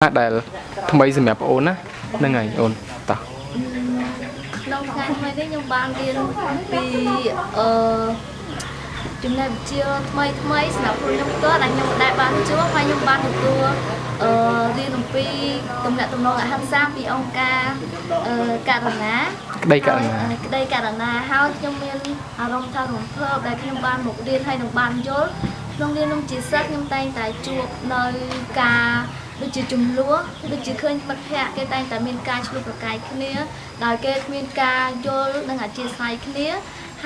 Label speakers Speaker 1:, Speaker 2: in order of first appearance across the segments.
Speaker 1: ដែលថ្មីសម្រាប់បងអូនណាហ្នឹងហើយអូនតោះ
Speaker 2: ក្នុងថ្ងៃថ្មីនេះខ្ញុំបានរៀនពីចំណេះវិជ្ជាថ្មីសម្រាប់ខ្លួនខ្ញុំផ្ទាល់ដែលខ្ញុំដែលបានជួបហើយខ្ញុំបានទទួលរៀនអំពីទំនាក់ទំនងអហិង្សាពីអង្គការករណាក្តីករណាហើយខ្ញុំមានអារម្មណ៍ថារំភើបដែលខ្ញុំបានមករៀនហើយនឹងបានយល់ក្នុងរៀននឹងជាសិស្សខ្ញុំតែងតែជួបនៅការដូចជាចំនួនដូចជាឃើញមិត្តភ័ក្តិគេតែងតែមានការឆ្លុះប្រកែកគ្នាដោយគេគ្មានការយល់និងអធិស្ឋានគ្នា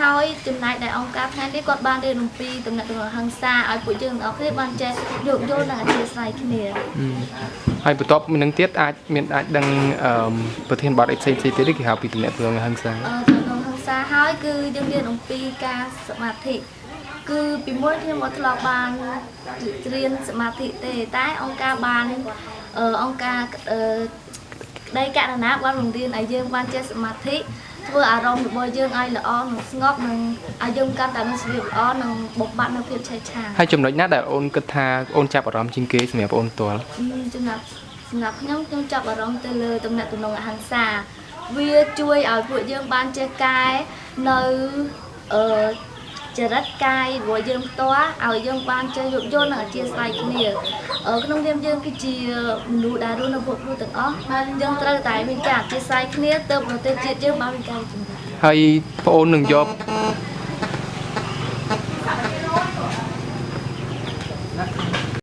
Speaker 2: ហើយចំណែកដែលអង្គការថ្ងៃនេះគាត់បានរៀនអំពីទំនាក់ទំនងហិង្សាឲ្យពួកយើងទាំងអស់គ្នាបានចេះយោគយល់និងអធិស្ឋានគ្នា
Speaker 1: ហើយបន្ទាប់ពីនឹងទៀតអាចដឹងប្រធានបទអីផ្សេងទៀតគេហៅពីទំនាក់ទំនងហិង្សា
Speaker 2: ទំនាក់ទំនងហិង្សាហើយគឺយើងរៀនអំពីការសមាធិគឺពីមុនខ្ញុំអត់ធ្លាប់បានរៀនសមាធិទេតែអង្គការបានអង្គការក្តីករណាបានបង្រៀនឲ្យយើងបានចេះសមាធិធ្វើអារម្មណ៍របស់យើងឲ្យល្អនិងស្ងប់និងឲ្យយើងកាន់តែមានសុខភាពល្អនិងបំបត្តិនៅភាពឆេះឆាវ
Speaker 1: ហើយចំណុចណាដែលអូនគិតថាអូនចាប់អារម្មណ៍ជាងគេសម្រាប់អូនផ្ទាល់
Speaker 2: សម្រាប់ខ្ញុំចាប់អារម្មណ៍ទៅលើទំនាក់ទំនងអហិង្សាវាជួយឲ្យពួកយើងបានចេះកែនៅចរិតកាយរបស់យើងផ្ទាល់ឲ្យយើងបានចេះយោគយល់និងអធិស្ឋានគ្នាក្នុងនាមយើងគឺជាមនុស្សដែលរស់នៅគ្រប់គ្រងទាំងអស់ហើយយើងត្រូវតែមានការអធិស្ឋានគ្នាទៅប្រទេសជាតិយើងបានមានការជំរុញ
Speaker 1: ហើយបងអូននឹងយក